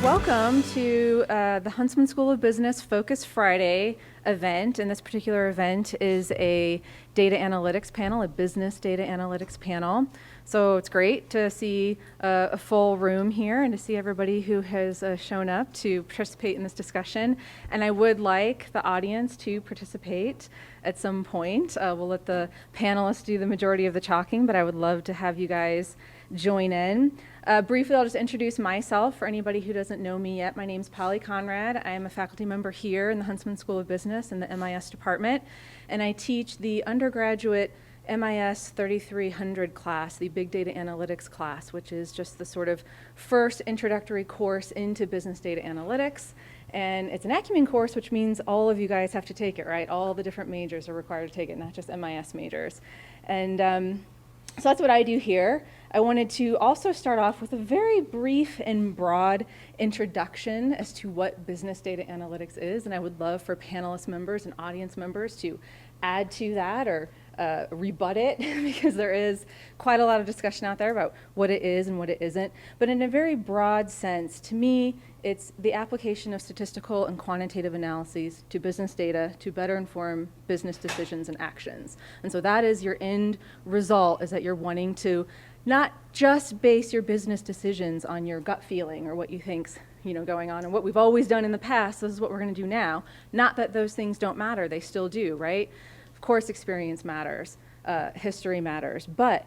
welcome to the Huntsman School of Business Focus Friday event. And this particular event is a data analytics panel, a business data analytics panel. So it's great to see a full room here and to see everybody who has shown up to participate in this discussion. And I would like the audience to participate at some point. We'll let the panelists do the majority of the talking, but I would love to have you guys join in. Briefly, I'll just introduce myself for anybody who doesn't know me yet. My name's Polly Conrad. I am a faculty member here in the Huntsman School of Business in the MIS department, and I teach the undergraduate MIS 3300 class, the Big Data Analytics class, which is just the sort of first introductory course into business data analytics. And it's an acumen course, which means all of you guys have to take it, right? All the different majors are required to take it, not just MIS majors. And so that's what I do here. I wanted to also start off with a very brief and broad introduction as to what business data analytics is, and I would love for panelist members and audience members to add to that or rebut it, because there is quite a lot of discussion out there about what it is and what it isn't. But in a very broad sense, to me, it's the application of statistical and quantitative analyses to business data to better inform business decisions and actions. And so that is your end result, is that you're wanting to not just base your business decisions on your gut feeling or what you think's going on and what we've always done in the past. This is what we're going to do now. Not that those things don't matter. They still do, right? Of course, experience matters. History matters. But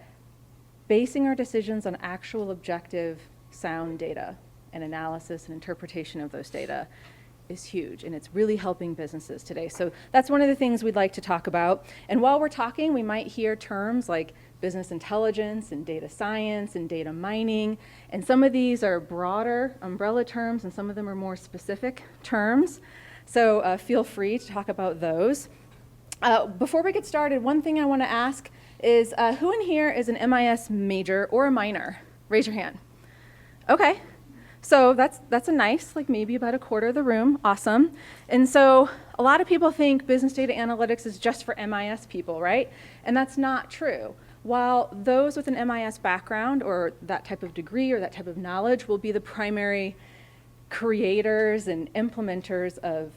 basing our decisions on actual objective sound data and analysis and interpretation of those data is huge, and it's really helping businesses today. So that's one of the things we'd like to talk about. And while we're talking, we might hear terms like business intelligence and data science and data mining, and some of these are broader umbrella terms and some of them are more specific terms. So feel free to talk about those. Before we get started, one thing I want to ask is who in here is an MIS major or a minor? Raise your hand. Okay. So that's a nice, like maybe about a quarter of the room. Awesome. And so a lot of people think business data analytics is just for MIS people, right? And that's not true. While those with an MIS background or that type of degree or that type of knowledge will be the primary creators and implementers of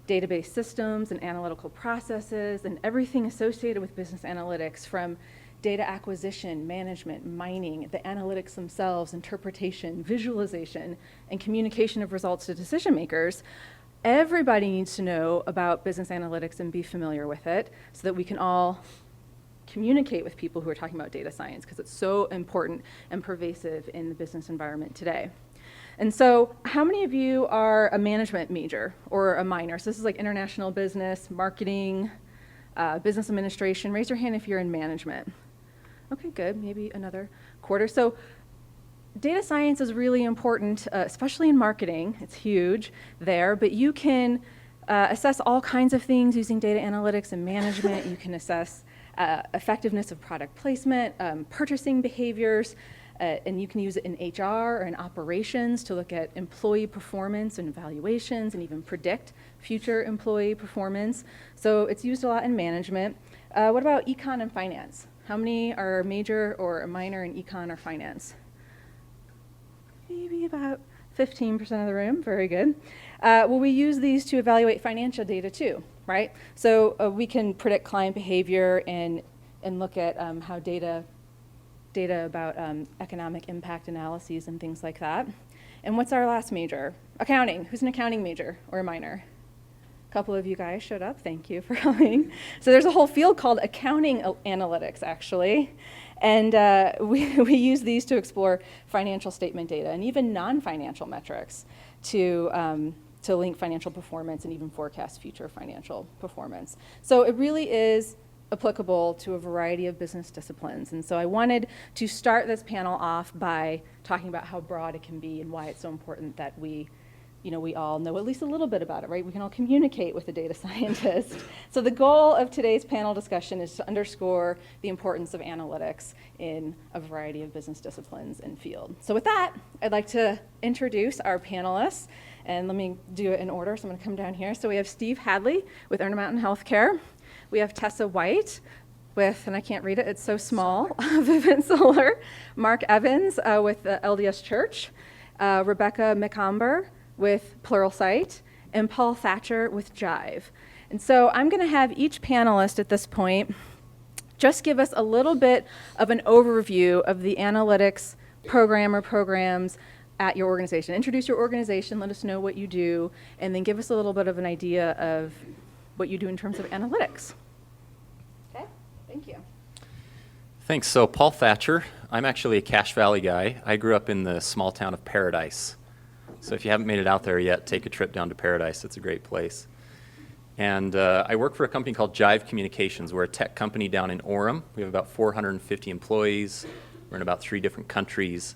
database systems and analytical processes and everything associated with business analytics, from data acquisition, management, mining, the analytics themselves, interpretation, visualization, and communication of results to decision makers, everybody needs to know about business analytics and be familiar with it so that we can all communicate with people who are talking about data science, because it's so important and pervasive in the business environment today. And so how many of you are a management major or a minor? So this is like international business, marketing, business administration. Raise your hand if you're in management. Okay, good, maybe another quarter. So data science is really important, especially in marketing. It's huge there, but you can assess all kinds of things using data analytics and management. You can assess effectiveness of product placement, purchasing behaviors, and you can use it in HR or in operations to look at employee performance and evaluations and even predict future employee performance. So it's used a lot in management. What about econ and finance? How many are a major or a minor in econ or finance? Maybe about 15% of the room. Very good. Well, we use these to evaluate financial data too, right? So we can predict client behavior and look at how data about economic impact analyses and things like that. And what's our last major? Accounting. Who's an accounting major or a minor? A couple of you guys showed up. Thank you for coming. So there's a whole field called accounting analytics, actually. And we use these to explore financial statement data and even non-financial metrics to link financial performance and even forecast future financial performance. So it really is applicable to a variety of business disciplines. And so I wanted to start this panel off by talking about how broad it can be and why it's so important that we all know at least a little bit about it, right? We can all communicate with a data scientist. So the goal of today's panel discussion is to underscore the importance of analytics in a variety of business disciplines and field. So with that, I'd like to introduce our panelists, and let me do it in order. So I'm gonna come down here. So we have Steve Hadley with Intermountain Healthcare. We have Tessa White with, and I can't read it, it's so small, Vivint Solar. Mark Evans with the LDS Church. Rebecca McOmber with Pluralsight, and Paul Thatcher with Jive. And so I'm going to have each panelist at this point just give us a little bit of an overview of the analytics program or programs at your organization. Introduce your organization, let us know what you do, and then give us a little bit of an idea of what you do in terms of analytics. Okay, thank you. Thanks. So Paul Thatcher, I'm actually a Cache Valley guy. I grew up in the small town of Paradise. So if you haven't made it out there yet, take a trip down to Paradise. It's a great place. And I work for a company called Jive Communications. We're a tech company down in Orem. We have about 450 employees. We're in about 3 different countries.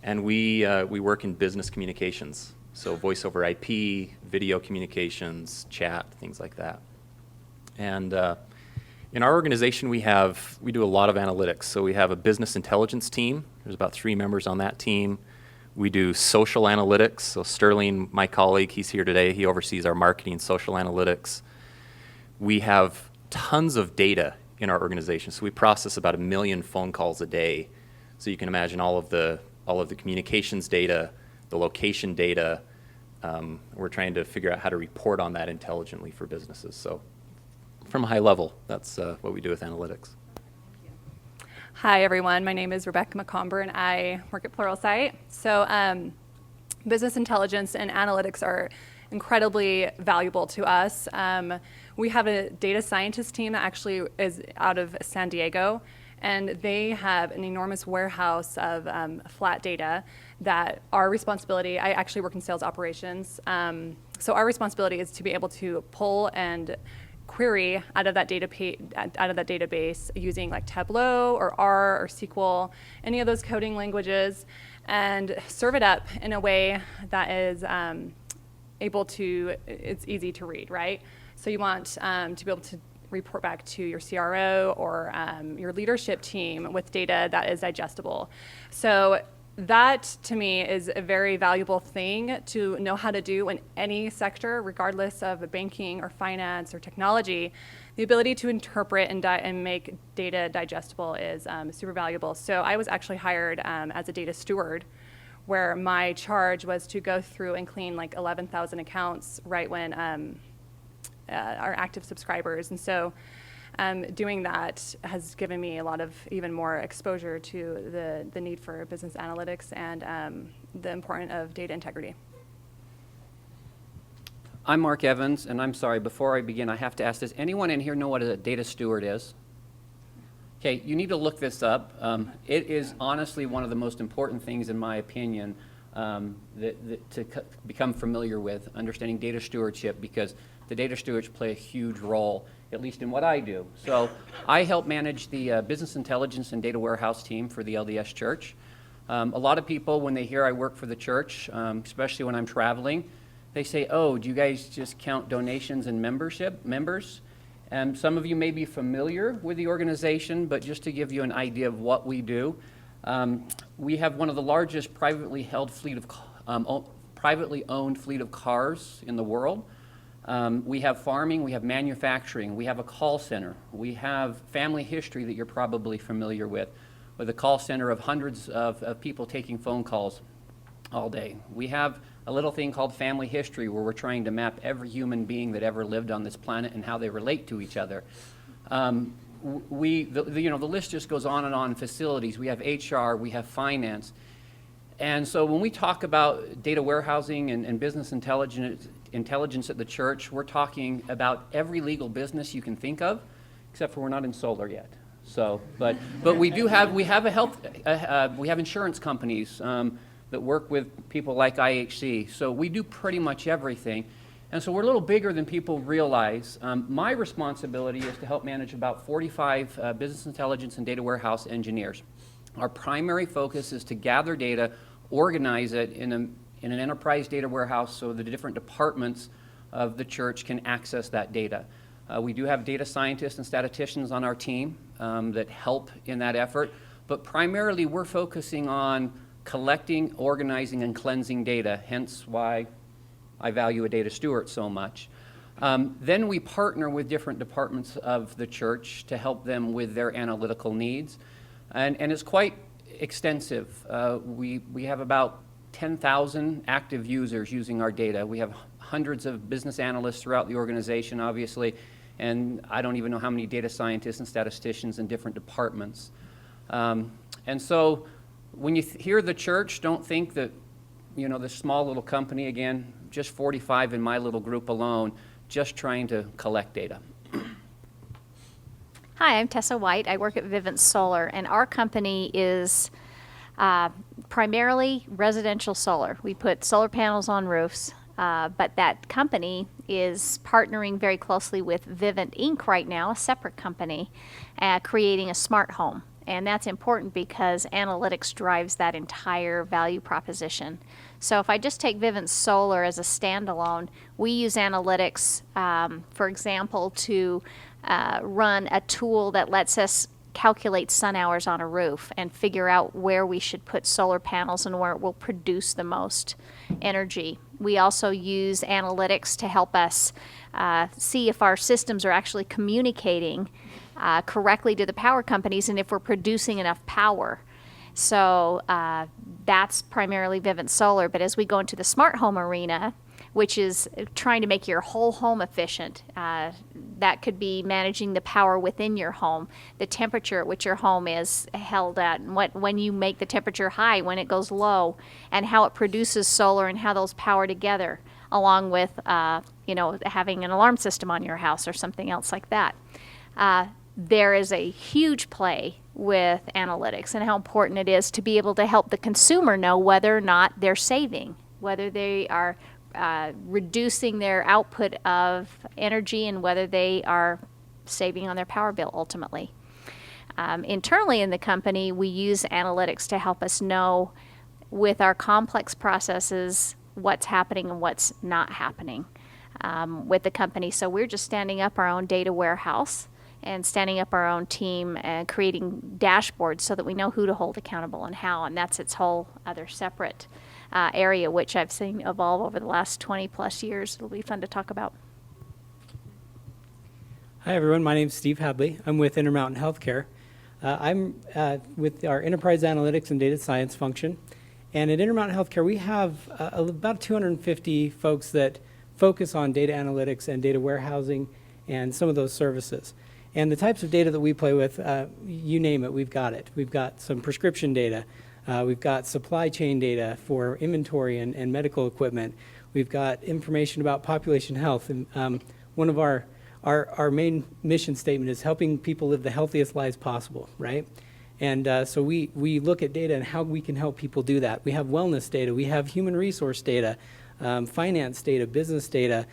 And we work in business communications. So voice over IP, video communications, chat, things like that. And in our organization, we do a lot of analytics. So we have a business intelligence team. There's about 3 members on that team. We do social analytics. So Sterling, my colleague, he's here today. He oversees our marketing and social analytics. We have tons of data in our organization. So we process about 1 million phone calls a day. So you can imagine all of the communications data, the location data. We're trying to figure out how to report on that intelligently for businesses. So from a high level, that's what we do with analytics. Hi, everyone. My name is Rebecca McOmber, and I work at Pluralsight. So business intelligence and analytics are incredibly valuable to us. We have a data scientist team that actually is out of San Diego, and they have an enormous warehouse of flat data that our responsibility, I actually work in sales operations, so our responsibility is to be able to pull and query out of that database using like Tableau or R or SQL, any of those coding languages, and serve it up in a way that is it's easy to read, right? So you want to be able to report back to your CRO or your leadership team with data that is digestible. So that, to me, is a very valuable thing to know how to do in any sector, regardless of banking or finance or technology. The ability to interpret and make data digestible is super valuable. So I was actually hired as a data steward, where my charge was to go through and clean like 11,000 accounts right when our active subscribers. And so doing that has given me a lot of even more exposure to the need for business analytics and the importance of data integrity. I'm Mark Evans, and I'm sorry, before I begin, I have to ask, does anyone in here know what a data steward is? Okay, you need to look this up. It is honestly one of the most important things, in my opinion, to become familiar with, understanding data stewardship, because the data stewards play a huge role, at least in what I do. So I help manage the business intelligence and data warehouse team for the LDS Church. A lot of people, when they hear I work for the church, especially when I'm traveling, they say, oh, do you guys just count donations and members? And some of you may be familiar with the organization, but just to give you an idea of what we do, we have one of the largest privately owned fleet of cars in the world. We have farming, we have manufacturing, we have a call center, we have family history that you're probably familiar with a call center of hundreds of people taking phone calls all day. We have a little thing called family history, where we're trying to map every human being that ever lived on this planet and how they relate to each other. The list just goes on and on. Facilities, we have HR, we have finance. And so when we talk about data warehousing and business intelligence at the church, we're talking about every legal business you can think of, except for we're not in solar yet. So, but we have insurance companies that work with people like IHC. So we do pretty much everything. And so we're a little bigger than people realize. My responsibility is to help manage about 45 business intelligence and data warehouse engineers. Our primary focus is to gather data, organize it in an enterprise data warehouse so the different departments of the church can access that data. We do have data scientists and statisticians on our team that help in that effort, but primarily we're focusing on collecting, organizing, and cleansing data, hence why I value a data steward so much. Then we partner with different departments of the church to help them with their analytical needs, and it's quite extensive. We have about 10,000 active users using our data. We have hundreds of business analysts throughout the organization, obviously, and I don't even know how many data scientists and statisticians in different departments. And so when you hear the church, don't think that, you know, this small little company, again, just 45 in my little group alone, just trying to collect data. Hi, I'm Tessa White. I work at Vivint Solar, and our company is primarily residential solar. We put solar panels on roofs, but that company is partnering very closely with Vivint Inc. right now, a separate company, creating a smart home. And that's important because analytics drives that entire value proposition. So if I just take Vivint Solar as a standalone, we use analytics, for example, to run a tool that lets us calculate sun hours on a roof and figure out where we should put solar panels and where it will produce the most energy. We also use analytics to help us see if our systems are actually communicating correctly to the power companies and if we're producing enough power. So that's primarily Vivint Solar. But as we go into the smart home arena, which is trying to make your whole home efficient, that could be managing the power within your home, the temperature at which your home is held at, and when you make the temperature high, when it goes low, and how it produces solar and how those power together, along with having an alarm system on your house or something else like that. There is a huge play with analytics and how important it is to be able to help the consumer know whether or not they're saving, whether they are reducing their output of energy and whether they are saving on their power bill ultimately. Internally in the company, we use analytics to help us know with our complex processes what's happening and what's not happening with the company. So we're just standing up our own data warehouse and standing up our own team and creating dashboards so that we know who to hold accountable and how, and that's its whole other separate area, which I've seen evolve over the last 20 plus years. It'll be fun to talk about. Hi everyone, my name is Steve Hadley. I'm with Intermountain Healthcare. I'm with our Enterprise Analytics and Data Science function. And at Intermountain Healthcare, we have about 250 folks that focus on data analytics and data warehousing and some of those services. And the types of data that we play with, you name it, we've got it. We've got some prescription data. We've got supply chain data for inventory and medical equipment. We've got information about population health. And one of our main mission statement is helping people live the healthiest lives possible, right? And so we look at data and how we can help people do that. We have wellness data. We have human resource data, finance data, business data,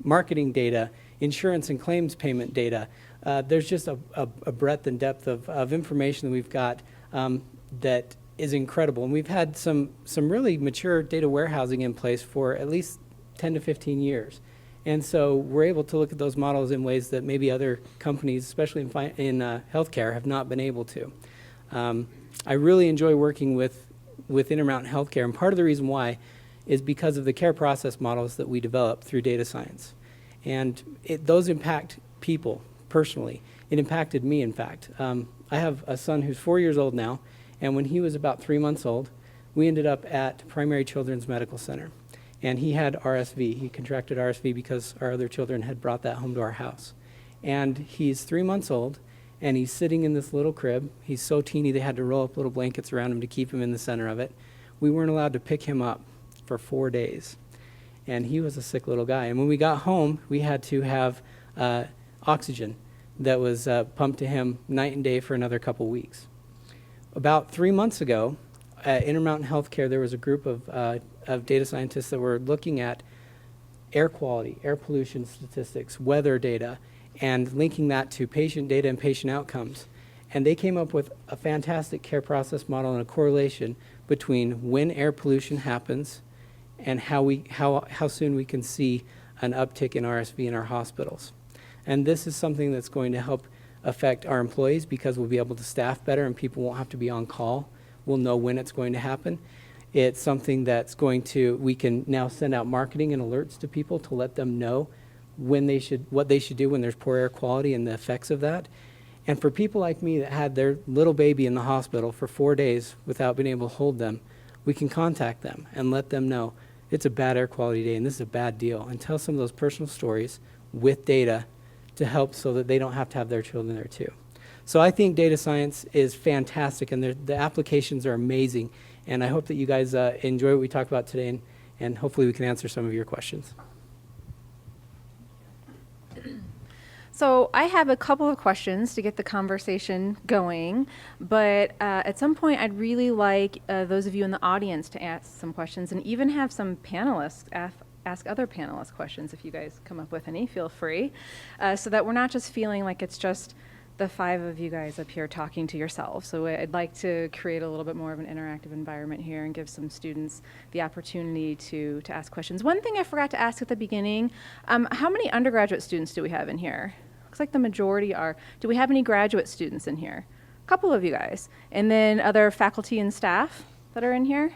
marketing data, insurance and claims payment data. There's just a breadth and depth of information that we've got that is incredible. And we've had some really mature data warehousing in place for at least 10 to 15 years. And so we're able to look at those models in ways that maybe other companies, especially in healthcare, have not been able to. I really enjoy working with Intermountain Healthcare, and part of the reason why is because of the care process models that we develop through data science. And those impact people personally. It impacted me, in fact. I have a son who's 4 years old now, and when he was about 3 months old, we ended up at Primary Children's Medical Center. And he had RSV. He contracted RSV because our other children had brought that home to our house. And he's 3 months old, and he's sitting in this little crib. He's so teeny they had to roll up little blankets around him to keep him in the center of it. We weren't allowed to pick him up for 4 days. And he was a sick little guy. And when we got home, we had to have oxygen that was pumped to him night and day for another couple weeks. About 3 months ago, at Intermountain Healthcare, there was a group of data scientists that were looking at air quality, air pollution statistics, weather data, and linking that to patient data and patient outcomes. And they came up with a fantastic care process model and a correlation between when air pollution happens and how soon we can see an uptick in RSV in our hospitals. And this is something that's going to help affect our employees because we'll be able to staff better and people won't have to be on call. We'll know when it's going to happen. It's something that's we can now send out marketing and alerts to people to let them know what they should do when there's poor air quality and the effects of that. And for people like me that had their little baby in the hospital for 4 days without being able to hold them, we can contact them and let them know it's a bad air quality day and this is a bad deal, and tell some of those personal stories with data to help so that they don't have to have their children there too. So I think data science is fantastic, and the applications are amazing, and I hope that you guys enjoy what we talked about today, and hopefully we can answer some of your questions. So I have a couple of questions to get the conversation going, but at some point I'd really like those of you in the audience to ask some questions, and even have some panelists ask other panelists questions. If you guys come up with any, feel free, so that we're not just feeling like it's just the 5 of you guys up here talking to yourselves. So I'd like to create a little bit more of an interactive environment here and give some students the opportunity to ask questions. One thing I forgot to ask at the beginning, how many undergraduate students do we have in here? Looks like the majority are. Do we have any graduate students in here? A couple of you guys. And then other faculty and staff that are in here?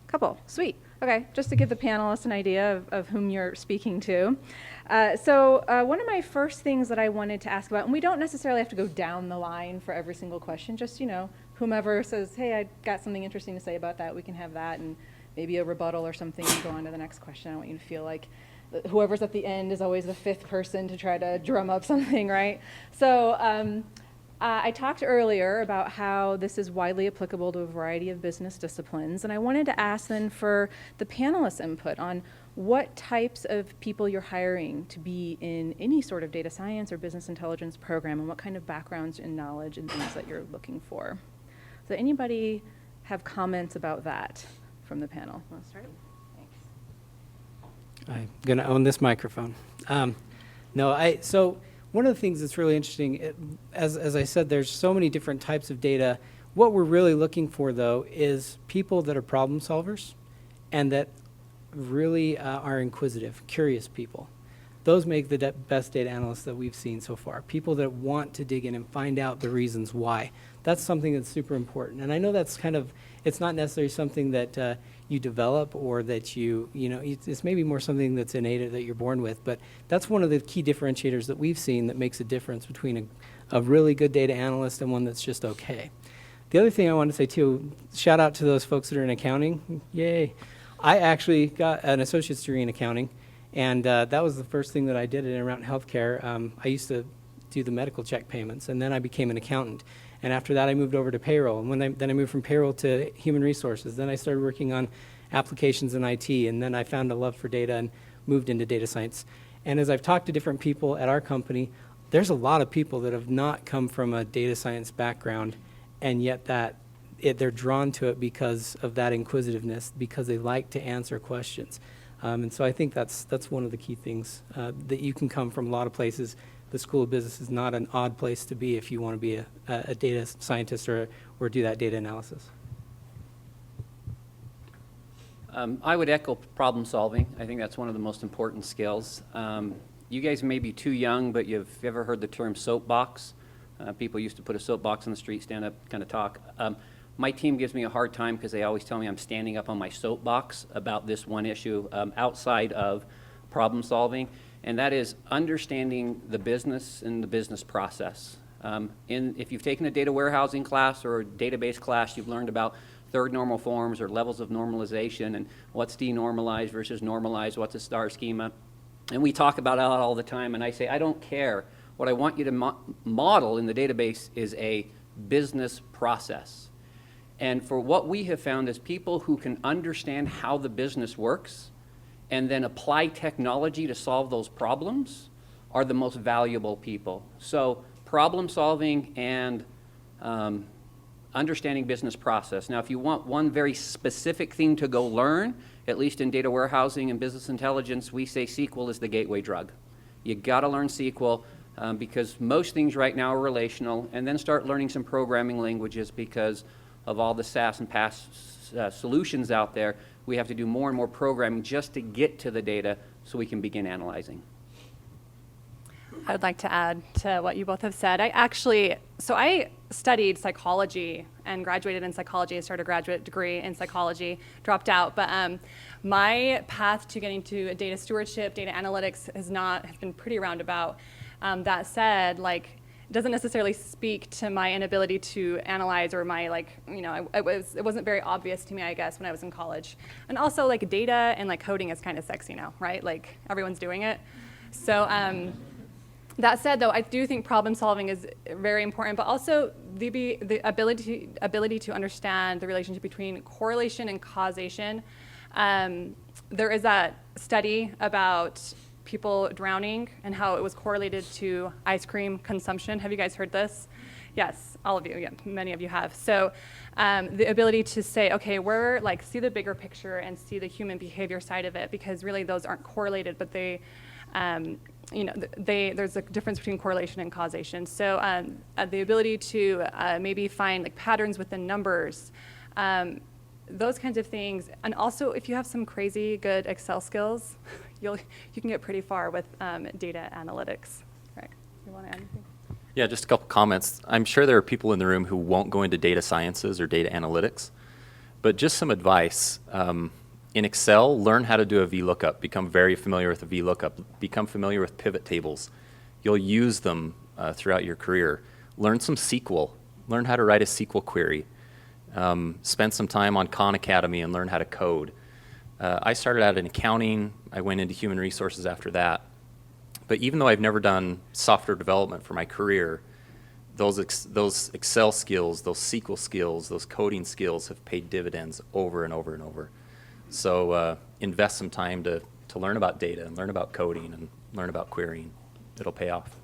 Couple, sweet. Okay, just to give the panelists an idea of whom you're speaking to. So one of my first things that I wanted to ask about, and we don't necessarily have to go down the line for every single question, just, whomever says, hey, I got something interesting to say about that, we can have that, and maybe a rebuttal or something, and go on to the next question. I want you to feel like whoever's at the end is always the 5th person to try to drum up something, right? So I talked earlier about how this is widely applicable to a variety of business disciplines, and I wanted to ask then for the panelists' input on what types of people you're hiring to be in any sort of data science or business intelligence program, and what kind of backgrounds and knowledge and things that you're looking for. So anybody have comments about that from the panel? Want to start? Thanks. I'm going to own this microphone. So one of the things that's really interesting, as I said, there's so many different types of data. What we're really looking for, though, is people that are problem solvers and that really are inquisitive, curious people. Those make the best data analysts that we've seen so far. People that want to dig in and find out the reasons why. That's something that's super important. And I know that's it's not necessarily something that you develop or that it's maybe more something that's innate or that you're born with, but that's one of the key differentiators that we've seen that makes a difference between a really good data analyst and one that's just okay. The other thing I want to say too, shout out to those folks that are in accounting. Yay. I actually got an associate's degree in accounting, and that was the first thing that I did at Intermountain Healthcare. I used to do the medical check payments, and then I became an accountant. And after that, I moved over to payroll. And then I moved from payroll to human resources. Then I started working on applications in IT, and then I found a love for data and moved into data science. And as I've talked to different people at our company, there's a lot of people that have not come from a data science background, and yet they're drawn to it because of that inquisitiveness, because they like to answer questions. And so I think that's one of the key things, that you can come from a lot of places. The School of Business is not an odd place to be if you want to be a data scientist or do that data analysis. I would echo problem solving. I think that's one of the most important skills. You guys may be too young, but you've ever heard the term soapbox? People used to put a soapbox on the street, stand up, kind of talk. My team gives me a hard time because they always tell me I'm standing up on my soapbox about this one issue outside of problem solving, and that is understanding the business and the business process. If you've taken a data warehousing class or a database class, you've learned about third normal forms or levels of normalization and what's denormalized versus normalized, what's a star schema. And we talk about that all the time, and I say, I don't care. What I want you to model in the database is a business process. And for what we have found is people who can understand how the business works and then apply technology to solve those problems are the most valuable people. So problem solving and understanding business process. Now, if you want one very specific thing to go learn, at least in data warehousing and business intelligence, we say SQL is the gateway drug. You got to learn SQL because most things right now are relational, and then start learning some programming languages because of all the SaaS and PaaS solutions out there. We have to do more and more programming just to get to the data so we can begin analyzing. I'd like to add to what you both have said. I studied psychology and graduated in psychology. I started a graduate degree in psychology, dropped out. But my path to getting to data stewardship, data analytics has been pretty roundabout. That said, doesn't necessarily speak to my inability to analyze or my it wasn't very obvious to me, I guess, when I was in college. And also like data and like coding is kind of sexy now, right? Like everyone's doing it. So that said, though, I do think problem solving is very important, but also the ability to understand the relationship between correlation and causation. There is that study about people drowning and how it was correlated to ice cream consumption. Have you guys heard this? Yes, all of you. Yeah, many of you have. So the ability to say, okay, we're like see the bigger picture and see the human behavior side of it, because really those aren't correlated, but they, there's a difference between correlation and causation. So the ability to maybe find like patterns within numbers, those kinds of things. And also, if you have some crazy good Excel skills, you can get pretty far with data analytics. Right? You want to add anything? Yeah, just a couple comments. I'm sure there are people in the room who won't go into data sciences or data analytics, but just some advice. In Excel, learn how to do a VLOOKUP. Become very familiar with a VLOOKUP. Become familiar with pivot tables. You'll use them throughout your career. Learn some SQL. Learn how to write a SQL query. Spend some time on Khan Academy and learn how to code. I started out in accounting. I went into human resources after that. But even though I've never done software development for my career, those Excel skills, those SQL skills, those coding skills have paid dividends over and over and over. So invest some time to learn about data and learn about coding and learn about querying. It'll pay off.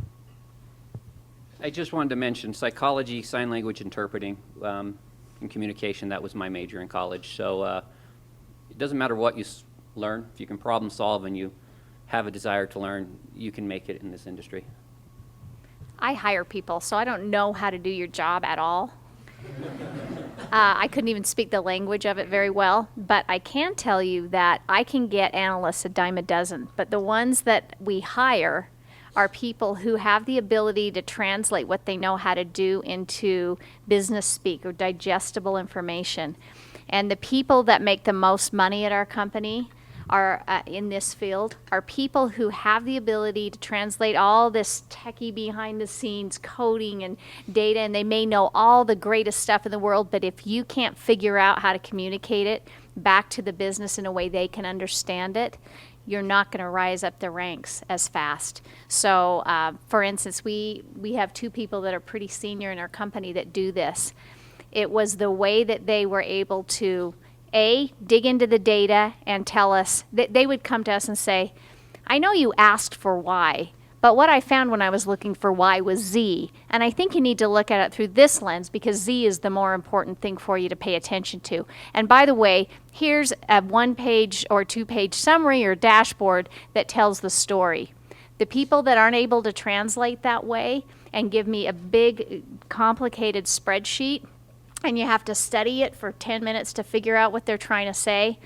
I just wanted to mention psychology, sign language interpreting, and communication. That was my major in college. So it doesn't matter what you learn. If you can problem solve and you have a desire to learn, you can make it in this industry. I hire people, so I don't know how to do your job at all. I couldn't even speak the language of it very well, but I can tell you that I can get analysts a dime a dozen, but the ones that we hire are people who have the ability to translate what they know how to do into business speak or digestible information. And the people that make the most money at our company are in this field are people who have the ability to translate all this techie behind the scenes coding and data, and they may know all the greatest stuff in the world, but if you can't figure out how to communicate it back to the business in a way they can understand it, you're not going to rise up the ranks as fast. So for instance, we have two people that are pretty senior in our company that do this. It was the way that they were able to dig into the data and tell us that they would come to us and say, I know you asked for Y, but what I found when I was looking for Y was Z, and I think you need to look at it through this lens because Z is the more important thing for you to pay attention to. And by the way, here's a 1-page or 2-page summary or dashboard that tells the story. The people that aren't able to translate that way and give me a big, complicated spreadsheet, and you have to study it for 10 minutes to figure out what they're trying to say,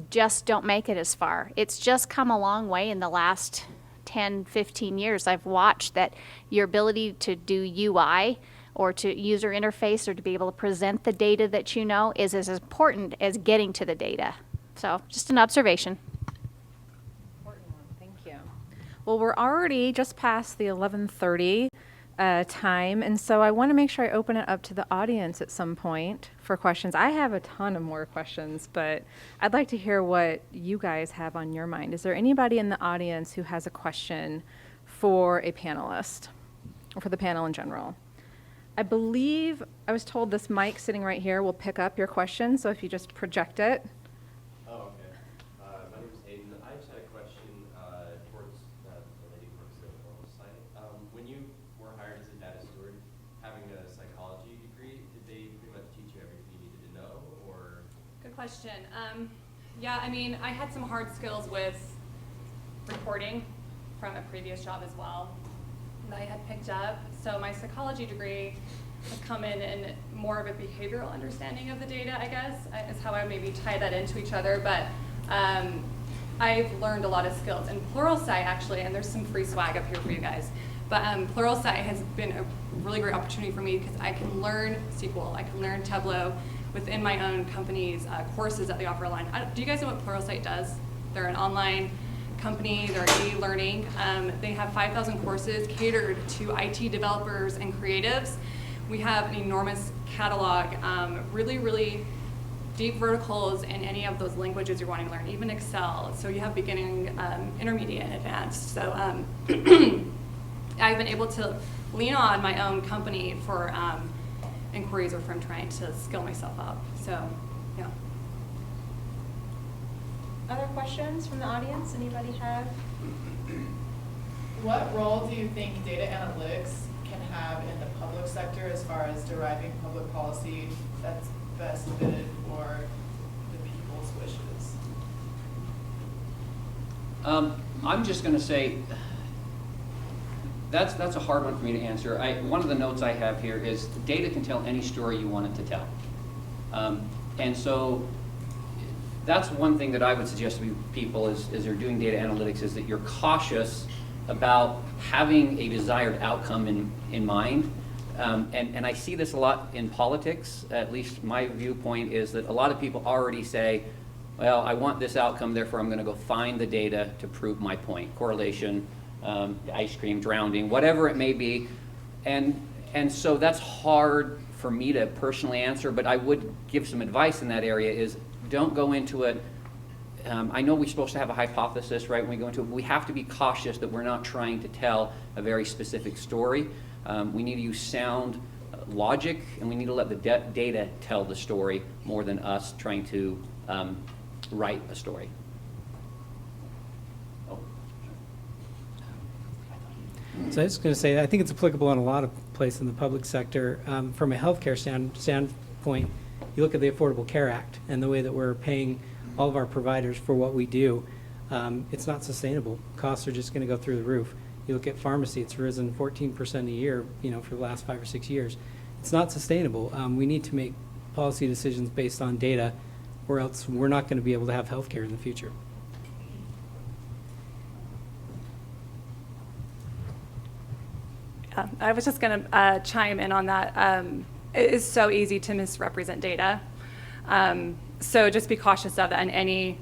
just don't make it as far. It's just come a long way in the last 10, 15 years. I've watched that your ability to do UI or to user interface or to be able to present the data that you know is as important as getting to the data. So just an observation. Important one. Thank you. Well, we're already just past the 11:30 time, and so I want to make sure I open it up to the audience at some point for questions. I have a ton of more questions, but I'd like to hear what you guys have on your mind. Is there anybody in the audience who has a question for a panelist or for the panel in general? I believe I was told this mic sitting right here will pick up your question, so if you just project it. Oh, okay. My name is Aiden. I just had a question towards the lady who works at Pluralsight. When you were hired as a data steward, having a psychology degree, did they pretty much teach you everything you needed to know, or? Good question. Yeah, I mean, I had some hard skills with reporting from a previous job as well that I had picked up. So my psychology degree has come in more of a behavioral understanding of the data, I guess, is how I maybe tie that into each other. But I've learned a lot of skills. And Pluralsight, actually, and there's some free swag up here for you guys, but Pluralsight has been a really great opportunity for me because I can learn SQL, I can learn Tableau within my own company's courses that they offer online. Do you guys know what Pluralsight does? They're an online company. They're e-learning. They have 5,000 courses catered to IT developers and creatives. We have an enormous catalog, really, really deep verticals in any of those languages you're wanting to learn, even Excel. So you have beginning, intermediate, and advanced. So I've been able to lean on my own company for inquiries or if I'm trying to skill myself up. So, yeah. Other questions from the audience? Anybody have? What role do you think data analytics can have in the public sector as far as deriving public policy that's best fitted for the people's wishes? I'm just going to say that's a hard one for me to answer. One of the notes I have here is data can tell any story you want it to tell. And so that's one thing that I would suggest to people as they're doing data analytics is that you're cautious about having a desired outcome in mind. And I see this a lot in politics. At least my viewpoint is that a lot of people already say, well, I want this outcome, therefore I'm going to go find the data to prove my point. Correlation, ice cream, drowning, whatever it may be. And so that's hard for me to personally answer, but I would give some advice in that area is don't go into it. I know we're supposed to have a hypothesis, right, when we go into it, but we have to be cautious that we're not trying to tell a very specific story. We need to use sound logic, and we need to let the data tell the story more than us trying to write a story. Oh. So I was going to say, I think it's applicable in a lot of places in the public sector. From a healthcare standpoint, you look at the Affordable Care Act and the way that we're paying all of our providers for what we do. It's not sustainable. Costs are just going to go through the roof. You look at pharmacy, it's risen 14% a year, for the last 5 or 6 years. It's not sustainable. We need to make policy decisions based on data, or else we're not going to be able to have healthcare in the future. I was just going to chime in on that. It is so easy to misrepresent data. So just be cautious of that in any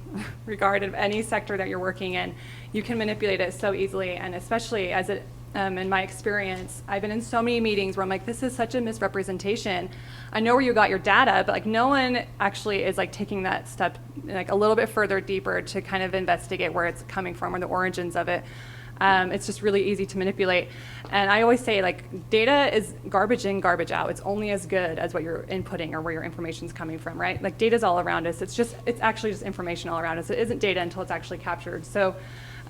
regard of any sector that you're working in. You can manipulate it so easily, and especially as it, in my experience, I've been in so many meetings where I'm like, this is such a misrepresentation. I know where you got your data, but like no one actually is like taking that step like a little bit further deeper to kind of investigate where it's coming from or the origins of it. It's just really easy to manipulate. And I always say, like, data is garbage in, garbage out. It's only as good as what you're inputting or where your information's coming from, right? Like, data's all around us. It's actually just information all around us. It isn't data until it's actually captured. So,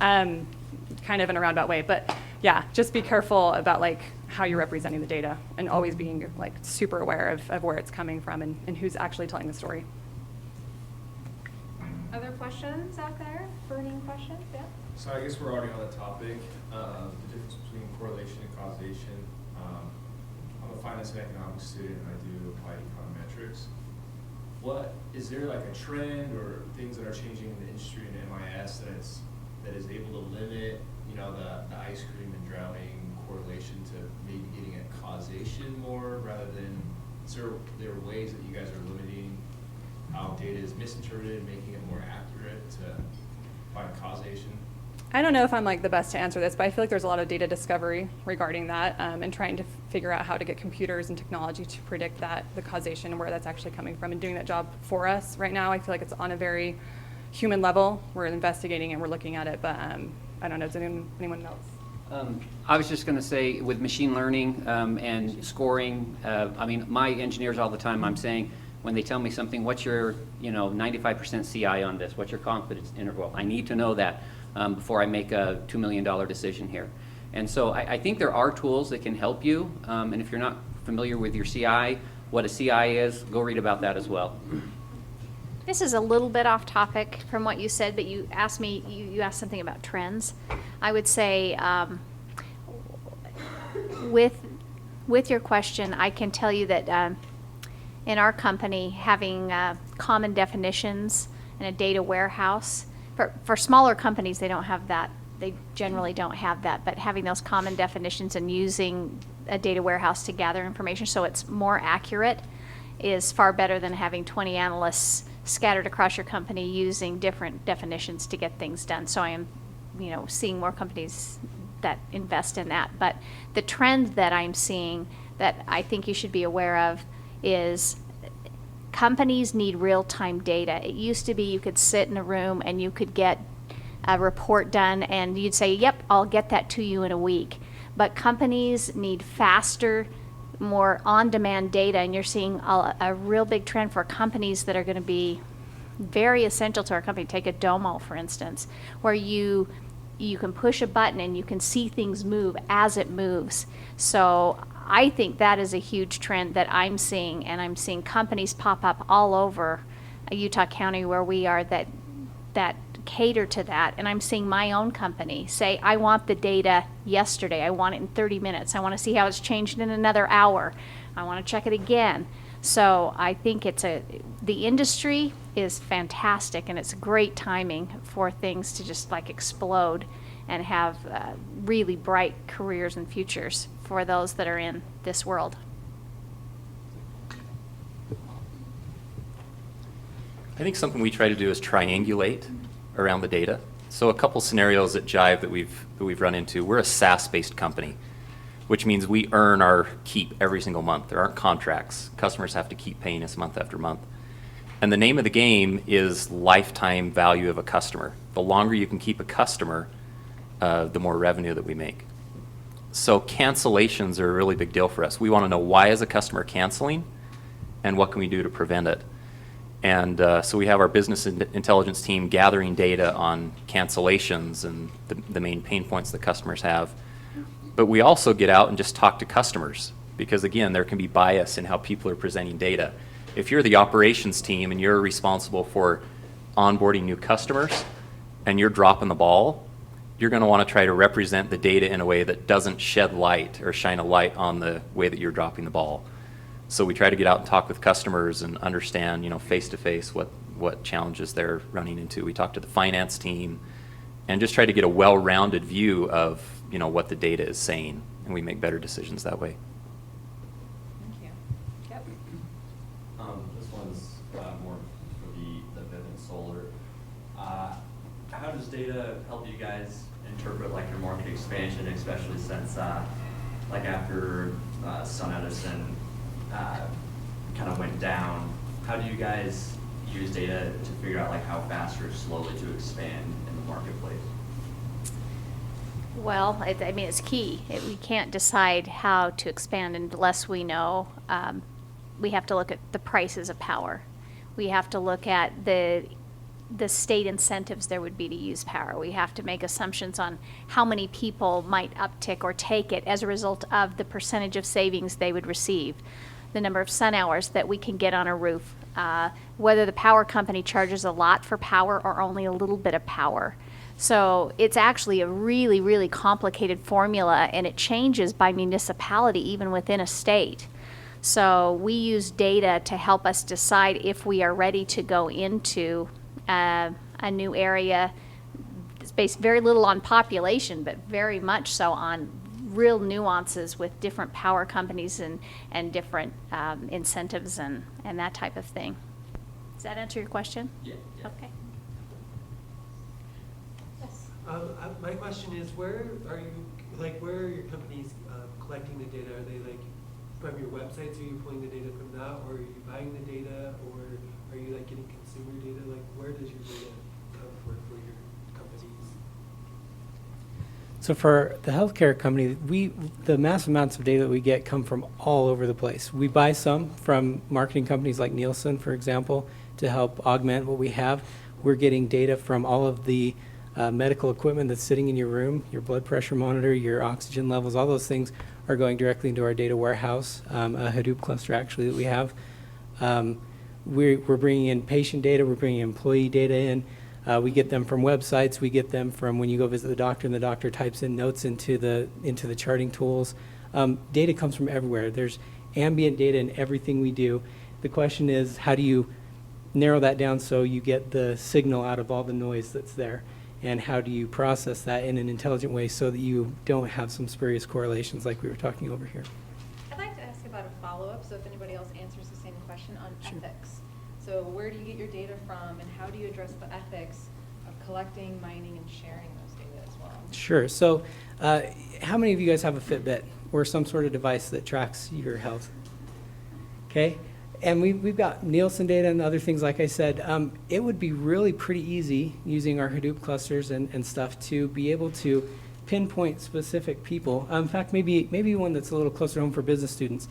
kind of in a roundabout way. But, yeah, just be careful about, like, how you're representing the data and always being, like, super aware of where it's coming from and who's actually telling the story. Other questions out there? Burning questions? Yeah. So I guess we're already on the topic, the difference between correlation and causation. I'm a finance and economics student, and I do applied econometrics. Is there like a trend or things that are changing in the industry in MIS that is able to limit, the ice cream and drowning correlation to maybe getting at causation more rather than, is there are ways that you guys are limiting how data is misinterpreted and making it more accurate to find causation? I don't know if I'm like the best to answer this, but I feel like there's a lot of data discovery regarding that and trying to figure out how to get computers and technology to predict the causation and where that's actually coming from and doing that job for us. Right now, I feel like it's on a very human level. We're investigating and we're looking at it, but I don't know, does anyone else? I was just going to say with machine learning and scoring, my engineers all the time, I'm saying, when they tell me something, what's your 95% CI on this? What's your confidence interval? I need to know that before I make a $2 million decision here. And so I think there are tools that can help you. And if you're not familiar with your CI, what a CI is, go read about that as well. This is a little bit off topic from what you said, but you asked me, you asked something about trends. I would say with your question, I can tell you that in our company, having common definitions in a data warehouse, for smaller companies, they don't have that. They generally don't have that, but having those common definitions and using a data warehouse to gather information so it's more accurate is far better than having 20 analysts scattered across your company using different definitions to get things done. So I am seeing more companies that invest in that. But the trend that I'm seeing that I think you should be aware of is companies need real-time data. It used to be you could sit in a room and you could get a report done and you'd say, yep, I'll get that to you in a week. But companies need faster, more on-demand data, and you're seeing a real big trend for companies that are going to be very essential to our company. Take a Domo, for instance, where you can push a button and you can see things move as it moves. So I think that is a huge trend that I'm seeing, and I'm seeing companies pop up all over Utah County where we are that cater to that. And I'm seeing my own company say, I want the data yesterday. I want it in 30 minutes. I want to see how it's changed in another hour. I want to check it again. So I think the industry is fantastic, and it's great timing for things to just like explode and have really bright careers and futures for those that are in this world. I think something we try to do is triangulate around the data. So a couple scenarios at Jive that we've run into. We're a SaaS-based company, which means we earn our keep every single month. There aren't contracts. Customers have to keep paying us month after month. And the name of the game is lifetime value of a customer. The longer you can keep a customer, the more revenue that we make. So cancellations are a really big deal for us. We want to know, why is a customer canceling and what can we do to prevent it? And so we have our business intelligence team gathering data on cancellations and the main pain points that customers have. But we also get out and just talk to customers, because again, there can be bias in how people are presenting data. If you're the operations team and you're responsible for onboarding new customers and you're dropping the ball, you're going to want to try to represent the data in a way that doesn't shed light or shine a light on the way that you're dropping the ball. So we try to get out and talk with customers and understand, face to face what challenges they're running into. We talk to the finance team and just try to get a well-rounded view of what the data is saying, and we make better decisions that way. Thank you. Yep. This one's more for the Vivint Solar. How does data help you guys interpret your market expansion, especially since after Sun Edison kind of went down? How do you guys use data to figure out how fast or slowly to expand in the marketplace? Well, it's key. We can't decide how to expand unless we know. We have to look at the prices of power. We have to look at the state incentives there would be to use power. We have to make assumptions on how many people might uptick or take it as a result of the percentage of savings they would receive, the number of sun hours that we can get on a roof, whether the power company charges a lot for power or only a little bit of power. So it's actually a really, really complicated formula, and it changes by municipality, even within a state. So we use data to help us decide if we are ready to go into a new area. It's based very little on population, but very much so on real nuances with different power companies and different incentives and that type of thing. Does that answer your question? Yeah. Okay. Yes. My question is, where are your companies collecting the data? Are they from your websites? Are you pulling the data from that, or are you buying the data, or are you getting consumer data? Where does your data come for your companies? So for the healthcare company, the massive amounts of data that we get come from all over the place. We buy some from marketing companies like Nielsen, for example, to help augment what we have. We're getting data from all of the medical equipment that's sitting in your room, your blood pressure monitor, your oxygen levels, all those things are going directly into our data warehouse, a Hadoop cluster actually that we have. We're bringing in patient data, we're bringing employee data in. We get them from websites, we get them from when you go visit the doctor and the doctor types in notes into the charting tools. Data comes from everywhere. There's ambient data in everything we do. The question is, how do you narrow that down so you get the signal out of all the noise that's there? And how do you process that in an intelligent way so that you don't have some spurious correlations like we were talking over here? I'd like to ask about a follow-up, so if anybody else answers the same question on Sure. ethics. So where do you get your data from, and how do you address the ethics of collecting, mining, and sharing those data? Sure. So, how many of you guys have a Fitbit or some sort of device that tracks your health? Okay. And we've got Nielsen data and other things, like I said. It would be really pretty easy using our Hadoop clusters and stuff to be able to pinpoint specific people. In fact, maybe one that's a little closer home for business students.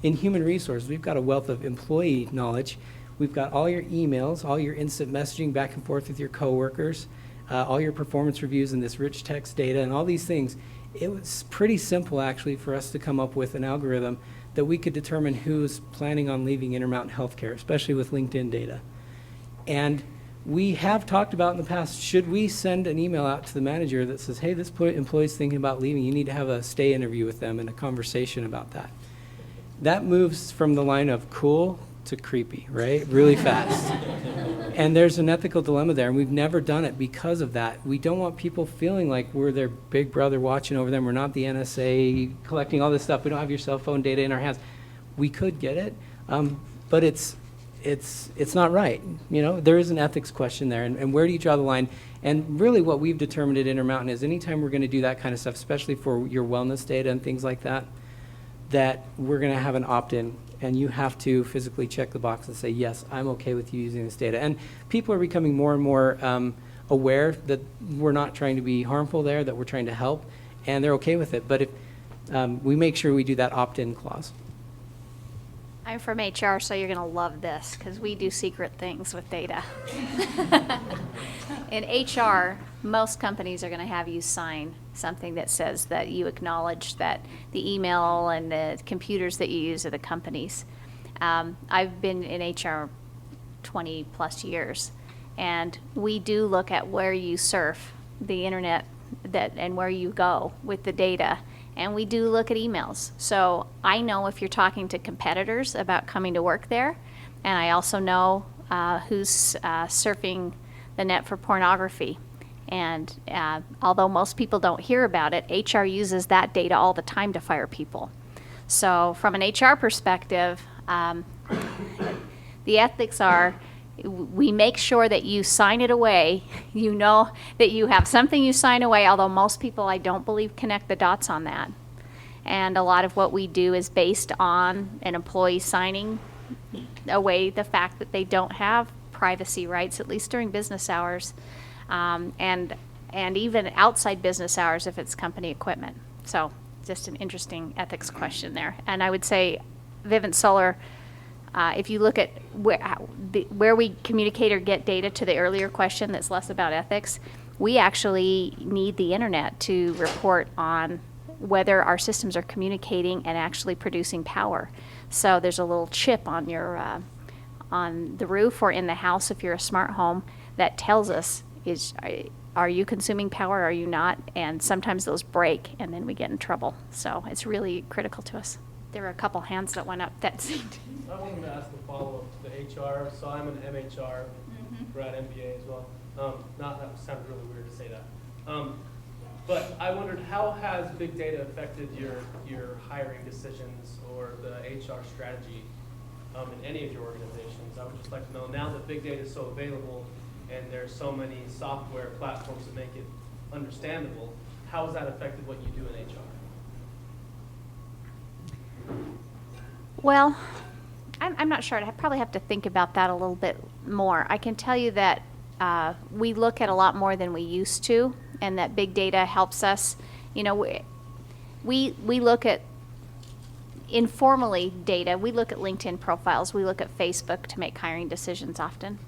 In human resources, we've got a wealth of employee knowledge. We've got all your emails, all your instant messaging back and forth with your coworkers, all your performance reviews and this rich text data and all these things. It was pretty simple, actually, for us to come up with an algorithm that we could determine who's planning on leaving Intermountain Healthcare, especially with LinkedIn data. And we have talked about in the past, should we send an email out to the manager that says, hey, this employee's thinking about leaving, you need to have a stay interview with them and a conversation about that. That moves from the line of cool to creepy, right? Really fast. And there's an ethical dilemma there, and we've never done it because of that. We don't want people feeling like we're their big brother watching over them. We're not the NSA collecting all this stuff. We don't have your cell phone data in our hands. We could get it, but it's not right. You know, there is an ethics question there, and where do you draw the line? And really what we've determined at Intermountain is anytime we're going to do that kind of stuff, especially for your wellness data and things like that, that we're going to have an opt-in, and you have to physically check the box and say, yes, I'm okay with you using this data. And people are becoming more and more aware that we're not trying to be harmful there, that we're trying to help, and they're okay with it. But if we make sure we do that opt-in clause. I'm from HR, so you're going to love this because we do secret things with data. In HR, most companies are going to have you sign something that says that you acknowledge that the email and the computers that you use are the company's. I've been in HR 20 plus years, and we do look at where you surf the internet and where you go with the data. And we do look at emails. So I know if you're talking to competitors about coming to work there, and I also know who's surfing the net for pornography. And although most people don't hear about it, HR uses that data all the time to fire people. So from an HR perspective, the ethics are, we make sure that you sign it away. You know that you have something you sign away, although most people, I don't believe, connect the dots on that. And a lot of what we do is based on an employee signing away the fact that they don't have privacy rights, at least during business hours, and even outside business hours if it's company equipment. So just an interesting ethics question there. And I would say Vivint Solar, if you look at where we communicate or get data to the earlier question that's less about ethics, we actually need the internet to report on whether our systems are communicating and actually producing power. So there's a little chip on your on the roof or in the house if you're a smart home that tells us, are you consuming power, are you not? And sometimes those break and then we get in trouble. So it's really critical to us. There were a couple hands that went up that seemed. I wanted to ask a follow-up to the HR. So I'm an MHR, grad MBA as well. That sounded really weird to say that. But I wondered, how has big data affected your hiring decisions or the HR strategy in any of your organizations? I would just like to know, now that big data is so available and there's so many software platforms that make it understandable, how has that affected what you do in HR? Well, I'm not sure. I probably have to think about that a little bit more. I can tell you that we look at a lot more than we used to, and that big data helps us. You know, we look at informally data. We look at LinkedIn profiles. We look at Facebook to make hiring decisions often.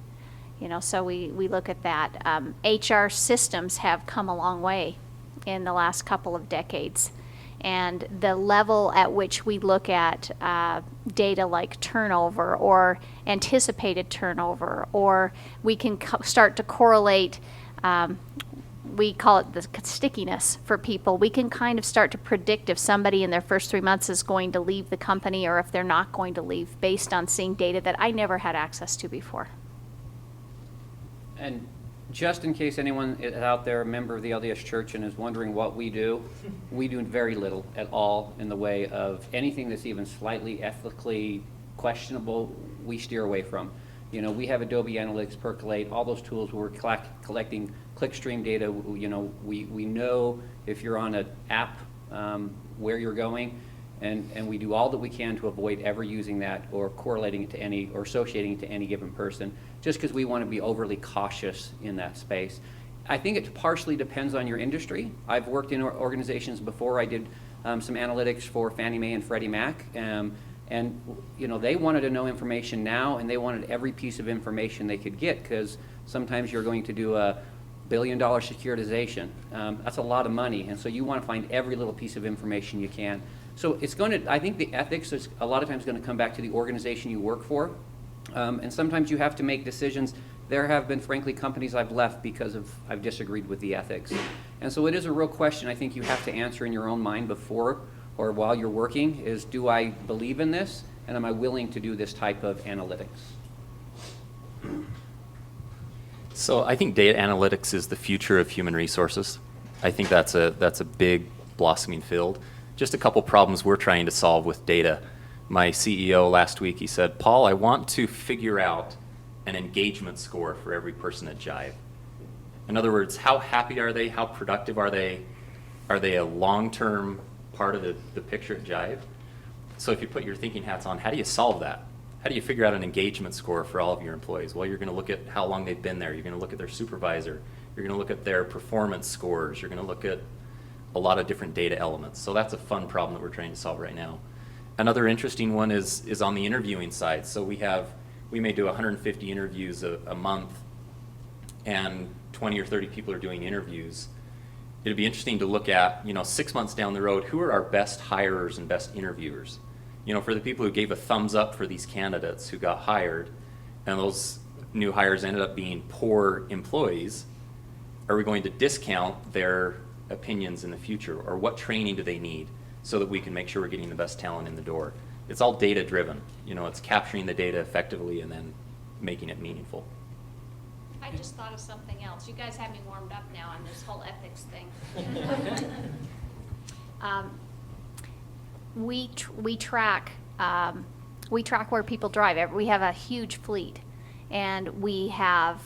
You know, so we look at that. HR systems have come a long way in the last couple of decades. And the level at which we look at data like turnover or anticipated turnover, or we can start to correlate, we call it the stickiness for people. We can kind of start to predict if somebody in their first 3 months is going to leave the company or if they're not going to leave based on seeing data that I never had access to before. And just in case anyone is out there, a member of the LDS Church, and is wondering what we do very little at all in the way of anything that's even slightly ethically questionable, we steer away from. You know, we have Adobe Analytics, Percolate, all those tools where we're collecting clickstream data. We know if you're on an app where you're going, and we do all that we can to avoid ever using that or correlating it to any or associating it to any given person, just because we want to be overly cautious in that space. I think it partially depends on your industry. I've worked in organizations before. I did some analytics for Fannie Mae and Freddie Mac, and they wanted to know information now, and they wanted every piece of information they could get, because sometimes you're going to do a $1 billion securitization. That's a lot of money, and so you want to find every little piece of information you can. So it's going to, I think the ethics is a lot of times going to come back to the organization you work for, and sometimes you have to make decisions. There have been, frankly, companies I've left because I've disagreed with the ethics. And so it is a real question I think you have to answer in your own mind before or while you're working is, do I believe in this, and am I willing to do this type of analytics? So I think data analytics is the future of human resources. I think that's a big blossoming field. Just a couple problems we're trying to solve with data. My CEO last week, he said, Paul, I want to figure out an engagement score for every person at Jive. In other words, how happy are they? How productive are they? Are they a long-term part of the picture at Jive? So if you put your thinking hats on, how do you solve that? How do you figure out an engagement score for all of your employees? Well, you're going to look at how long they've been there. You're going to look at their supervisor. You're going to look at their performance scores. You're going to look at a lot of different data elements. So that's a fun problem that we're trying to solve right now. Another interesting one is on the interviewing side. So we may do 150 interviews a month, and 20 or 30 people are doing interviews. It'd be interesting to look at, 6 months down the road, who are our best hirers and best interviewers? For the people who gave a thumbs up for these candidates who got hired, and those new hires ended up being poor employees, are we going to discount their opinions in the future? Or what training do they need so that we can make sure we're getting the best talent in the door? It's all data driven. It's capturing the data effectively and then making it meaningful. I just thought of something else. You guys have me warmed up now on this whole ethics thing. We track where people drive. We have a huge fleet, and we have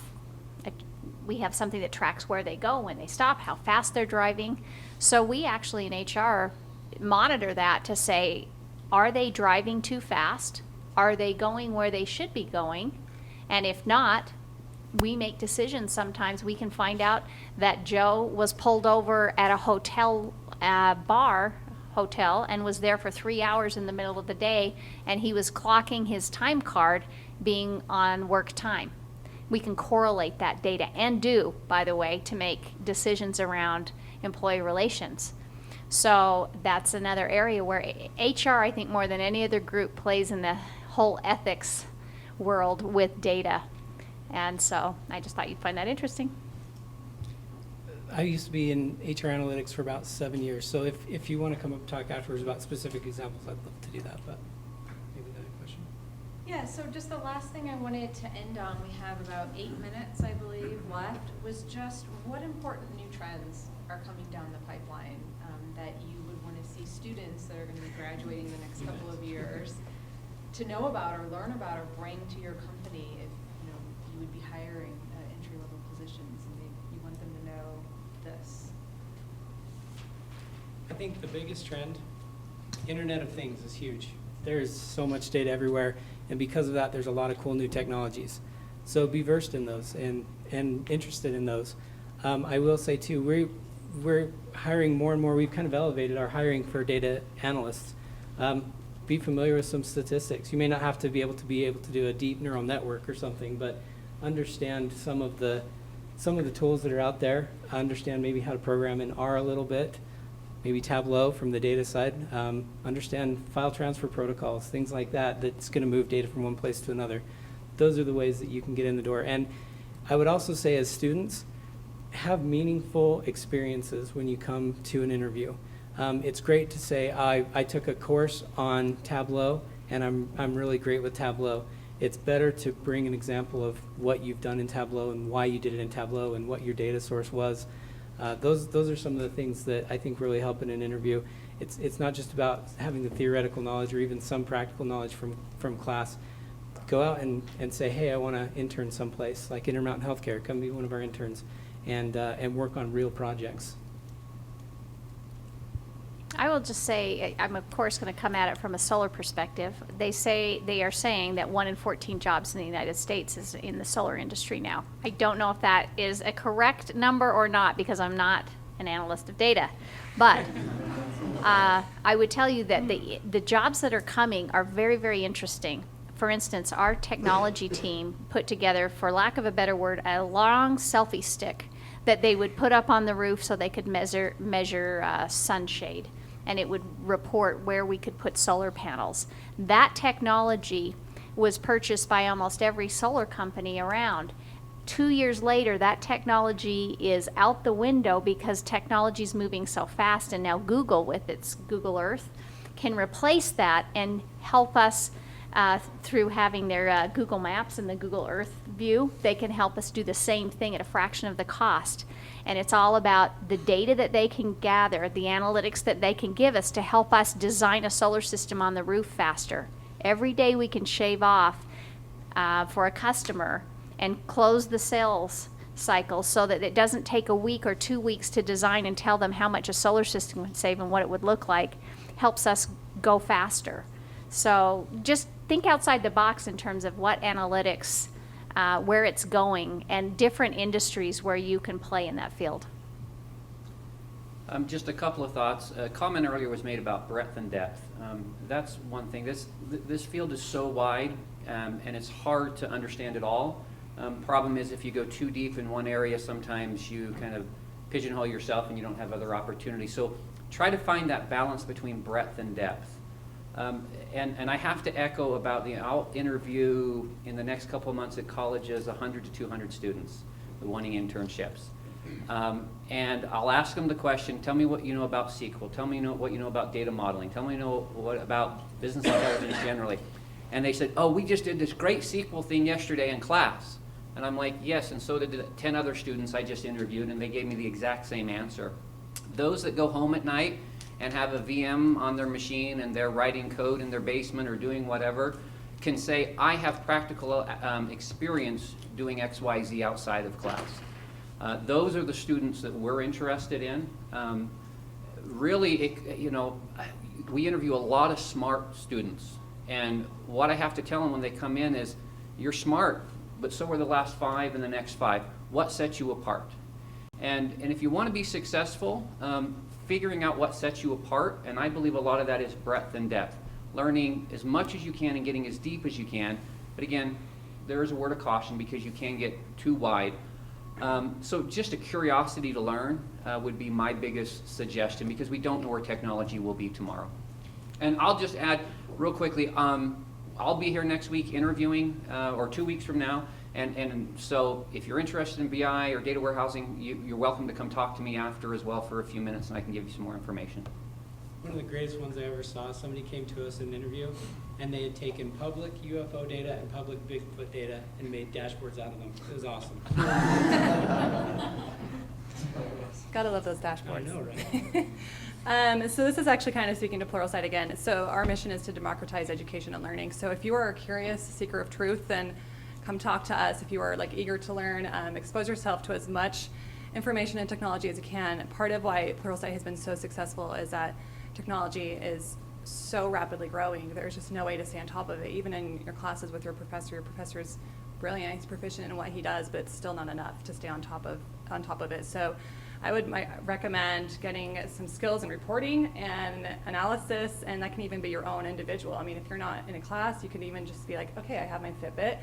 something that tracks where they go, when they stop, how fast they're driving. So we actually in HR monitor that to say, are they driving too fast? Are they going where they should be going? And if not, we make decisions. Sometimes we can find out that Joe was pulled over at a hotel hotel and was there for 3 hours in the middle of the day, and he was clocking his time card being on work time. We can correlate that data, and do, by the way, to make decisions around employee relations. So that's another area where HR, I think more than any other group, plays in the whole ethics world with data. And so I just thought you'd find that interesting. I used to be in HR analytics for about 7 years, so if you want to come up and talk afterwards about specific examples, I'd love to do that, but maybe another question. Yeah, so just the last thing I wanted to end on, we have about 8 minutes, I believe, left, was just what important new trends are coming down the pipeline that you would want to see students that are going to be graduating the next couple of years to know about or learn about or bring to your company if you would be hiring entry-level positions and you want them to know this. I think the biggest trend, Internet of Things, is huge. There's so much data everywhere, and because of that, there's a lot of cool new technologies. So be versed in those and interested in those. I will say too, we're hiring more and more. We've kind of elevated our hiring for data analysts. Be familiar with some statistics. You may not have to be able to do a deep neural network or something, but understand some of the tools that are out there. Understand maybe how to program in R a little bit, maybe Tableau from the data side. Understand file transfer protocols, things like that. That's going to move data from one place to another. Those are the ways that you can get in the door. And I would also say, as students, have meaningful experiences when you come to an interview. It's great to say, I took a course on Tableau and I'm really great with Tableau. It's better to bring an example of what you've done in Tableau and why you did it in Tableau and what your data source was. Those are some of the things that I think really help in an interview. It's not just about having the theoretical knowledge or even some practical knowledge from class. Go out and say, hey, I want to intern someplace, like Intermountain Healthcare. Come be one of our interns. and work on real projects. I will just say, I'm of course going to come at it from a solar perspective. They are saying that 1 in 14 jobs in the United States is in the solar industry now. I don't know if that is a correct number or not, because I'm not an analyst of data. But I would tell you that the jobs that are coming are very, very interesting. For instance, our technology team put together, for lack of a better word, a long selfie stick that they would put up on the roof so they could measure sunshade, and it would report where we could put solar panels. That technology was purchased by almost every solar company around. 2 years later, that technology is out the window because technology is moving so fast, and now Google, with its Google Earth, can replace that and help us through having their Google Maps and the Google Earth view. They can help us do the same thing at a fraction of the cost. And it's all about the data that they can gather, the analytics that they can give us to help us design a solar system on the roof faster. Every day we can shave off for a customer and close the sales cycle so that it doesn't take a week or 2 weeks to design and tell them how much a solar system would save and what it would look like, helps us go faster. So just think outside the box in terms of what analytics, where it's going, and different industries where you can play in that field. Just a couple of thoughts. A comment earlier was made about breadth and depth. That's one thing. This field is so wide, and it's hard to understand it all. Problem is, if you go too deep in one area, sometimes you kind of pigeonhole yourself and you don't have other opportunities. So try to find that balance between breadth and depth. And I have to echo about I'll interview in the next couple of months at colleges 100 to 200 students wanting internships. And I'll ask them the question, tell me what you know about SQL, tell me what you know about data modeling, tell me what about business intelligence generally. And they said, oh, we just did this great SQL thing yesterday in class. And I'm like, yes, and so did 10 other students I just interviewed, and they gave me the exact same answer. Those that go home at night and have a VM on their machine and they're writing code in their basement or doing whatever can say, I have practical experience doing XYZ outside of class. Those are the students that we're interested in. Really, we interview a lot of smart students. And what I have to tell them when they come in is, you're smart, but so are the last 5 and the next 5. What sets you apart? And if you want to be successful, figuring out what sets you apart, and I believe a lot of that is breadth and depth. Learning as much as you can and getting as deep as you can. But again, there is a word of caution because you can get too wide. So just a curiosity to learn would be my biggest suggestion, because we don't know where technology will be tomorrow. And I'll just add real quickly, I'll be here next week interviewing, or 2 weeks from now. And so if you're interested in BI or data warehousing, you're welcome to come talk to me after as well for a few minutes, and I can give you some more information. One of the greatest ones I ever saw, somebody came to us in an interview, and they had taken public UFO data and public Bigfoot data and made dashboards out of them. It was awesome. Gotta love those dashboards. I know, right? So this is actually kind of speaking to Pluralsight again. So our mission is to democratize education and learning. So if you are a curious seeker of truth, then come talk to us. If you are eager to learn, expose yourself to as much information and technology as you can. Part of why Pluralsight has been so successful is that technology is so rapidly growing. There's just no way to stay on top of it. Even in your classes with your professor is brilliant, he's proficient in what he does, but it's still not enough to stay on top of it. So I would recommend getting some skills in reporting and analysis, and that can even be your own individual. I mean, if you're not in a class, you can even just be like, okay, I have my Fitbit,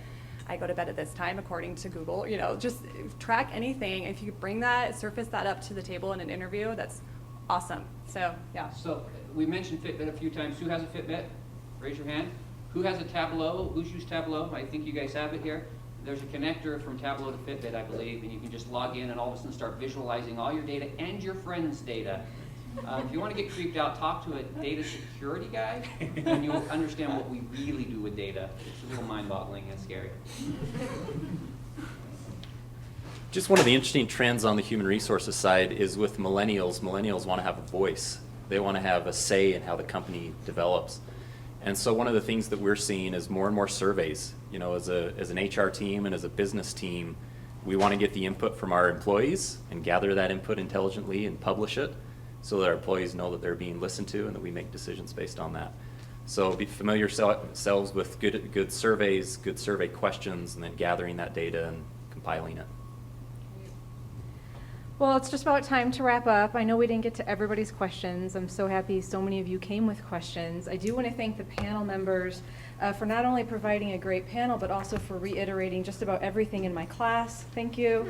I go to bed at this time according to Google, just track anything. If you bring that, surface that up to the table in an interview, that's awesome. So, yeah. So we mentioned Fitbit a few times. Who has a Fitbit? Raise your hand. Who has a Tableau? Who's used Tableau? I think you guys have it here. There's a connector from Tableau to Fitbit, I believe, and you can just log in and all of a sudden start visualizing all your data and your friends' data. If you want to get creeped out, talk to a data security guy, and you'll understand what we really do with data. It's a little mind-boggling and scary. Just one of the interesting trends on the human resources side is with millennials. Millennials want to have a voice. They want to have a say in how the company develops. And so one of the things that we're seeing is more and more surveys. As an HR team and as a business team, We want to get the input from our employees and gather that input intelligently and publish it so that our employees know that they're being listened to and that we make decisions based on that. So be familiar yourselves with good surveys, good survey questions, and then gathering that data and compiling it. Well, it's just about time to wrap up. I know we didn't get to everybody's questions. I'm so happy so many of you came with questions. I do want to thank the panel members for not only providing a great panel, but also for reiterating just about everything in my class. Thank you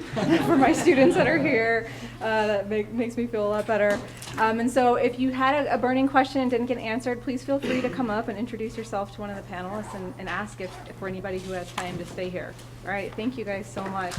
for my students that are here. That makes me feel a lot better. And so if you had a burning question and didn't get answered, please feel free to come up and introduce yourself to one of the panelists and ask if for anybody who has time to stay here. All right, thank you guys so much.